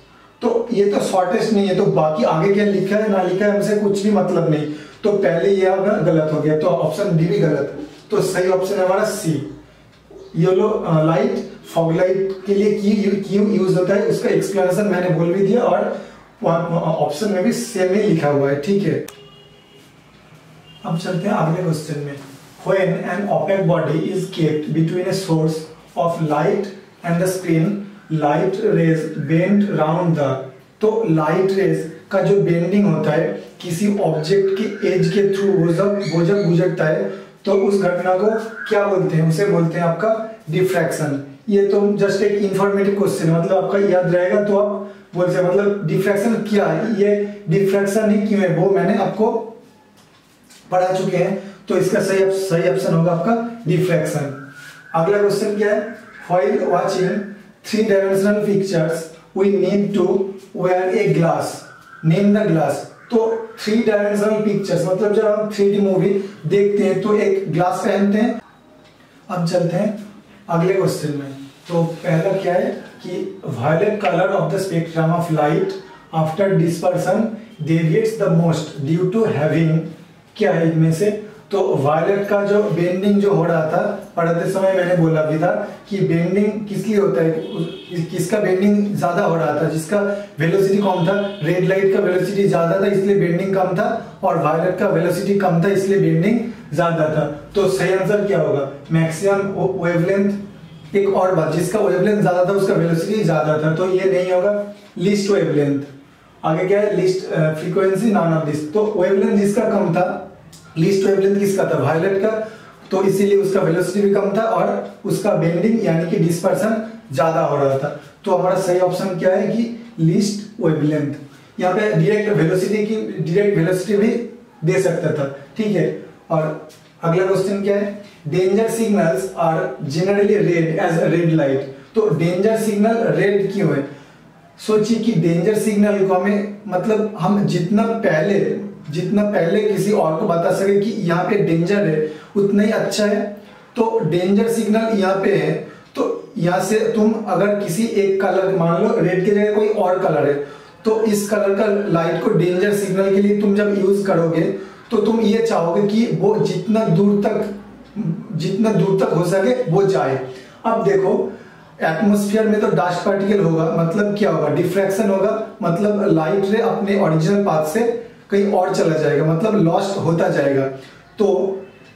तो ये तो शॉर्टेस्ट नहीं है। तो बाकी आगे क्या लिखा है ना लिखा है हमसे कुछ भी मतलब नहीं, तो पहले ये गलत हो गया, तो ऑप्शन डी भी गलत है। तो सही ऑप्शन है हमारा सी। येलो लाइट फॉग लाइट के लिए क्यों यूज होता है उसका एक्सप्लेनेशन मैंने बोल भी दिया और ऑप्शन में भी सेम ही लिखा हुआ है, ठीक है। अब चलते हैं अगले क्वेश्चन में। When an opaque body is kept between a source of light and the screen, light rays bend round the, तो लाइट रेज का जो बेंडिंग होता है किसी ऑब्जेक्ट की एज के थ्रू वो जब गुजरता है तो उस घटना को क्या बोलते हैं, उसे बोलते हैं आपका डिफ्रैक्शन। ये तो जस्ट एक इंफॉर्मेटिव क्वेश्चन है, मतलब आपका याद रहेगा तो आप बोल सकते, मतलब डिफ्रैक्शन क्या है, ये डिफ्रैक्शन ही क्यों है वो मैंने आपको पढ़ा चुके हैं, तो इसका सही ऑप्शन होगा आपका डिफ्रैक्शन। अगला क्वेश्चन क्या है, while watching 3 dimensional pictures we need to wear a glass, name the glass. तो 3 डायमेंशनल पिक्चर्स मतलब जब हम 3D मूवी देखते हैं तो एक ग्लास पहनते हैं। अब चलते हैं अगले क्वेश्चन में। तो पहला क्या है कि violet colour of the spectrum of light after dispersion deviates the most due to having, क्या है इनमें से, तो वायलेट का जो बेंडिंग जो हो रहा था पढ़ते समय मैंने बोला भी था कि बेंडिंग किस लिए होता है, किसका बेंडिंग ज्यादा हो रहा था, जिसका वेलोसिटी कम था। रेड लाइट का वेलोसिटी ज्यादा था इसलिए बेंडिंग कम था, और वायलेट का वेलोसिटी कम था इसलिए बेंडिंग ज्यादा था। तो सही आंसर क्या होगा, मैक्सिमम वेवलेंथ। एक और बात, जिसका वेवलेंथ ज्यादा था उसका वेलोसिटी ज्यादा था, तो ये नहीं होगा। लीस्ट वेवलेंथ, आगे क्या है, least frequency, none of this. तो वेवलेंथ जिसका कम था, लीस्ट वेवलेंथ किसका था, वायलेट का, तो इसीलिए उसका वेलोसिटी भी कम था और उसका बेंडिंग यानी कि डिस्पर्सन ज्यादा हो रहा था। तो हमारा सही ऑप्शन क्या है कि लीस्ट वेवलेंथ। यहाँ पे डायरेक्ट वेलोसिटी भी दे सकता था, ठीक है। और अगला क्वेश्चन क्या है, danger signals are generally red as red light. तो डेंजर सिग्नल रेड क्यों है, सोचिए कि डेंजर सिग्नल को हमें मतलब हम जितना पहले किसी और को बता सके कि यहाँ पे डेंजर है उतना ही अच्छा है। तो डेंजर सिग्नल यहाँ पे है, तो यहाँ से तुम अगर किसी एक कलर, मान लो रेड की जगह कोई और कलर है, तो इस कलर का लाइट को डेंजर सिग्नल के लिए तुम जब यूज करोगे तो तुम ये चाहोगे कि वो जितना दूर तक हो सके वो जाए। अब देखो एटमॉस्फेयर में तो डस्ट पार्टिकल होगा, मतलब क्या होगा, डिफ्रैक्शन होगा, मतलब लाइट रे अपने ओरिजिनल पाथ से कहीं और चला जाएगा, मतलब लॉस्ट होता जाएगा। तो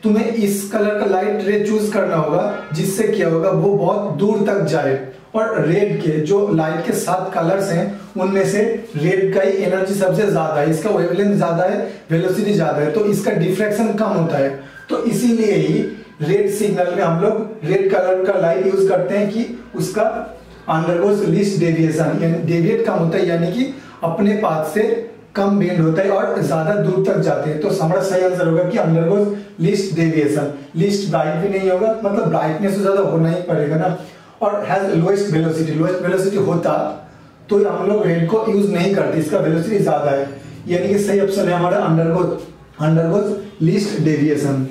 तुम्हें इस कलर का लाइट रे चूज करना होगा जिससे क्या होगा, वो बहुत दूर तक जाए। और रेड के जो लाइट के 7 कलर्स हैं उनमें से रेड का ही एनर्जी सबसे ज्यादा है, इसका वेवलेंथ ज्यादा है, वेलोसिटी ज्यादा है, तो इसका डिफ्रैक्शन कम होता है। तो इसीलिए ही रेड सिग्नल में हम लोग रेड कलर का लाइट यूज करते हैं कि उसका अंडरगोस लीस्ट डेविएशन, यानी डेविएट कम होता है, यानी कि अपने पाथ से कम बेंड होता है और ज्यादा दूर तक जाते हैं। तो हमारा सही आंसर होगा कि undergoes least deviation. Least bright भी नहीं होगा, मतलब ब्राइटनेस से ज्यादा होना ही पड़ेगा ना। और हैज लोएस्ट वेलोसिटी होता तो हम लोग रेड को यूज नहीं करते, इसका वेलोसिटी ज्यादा है, यानी कि सही ऑप्शन है हमारा अंडरगोस लीस्ट डेविएशन।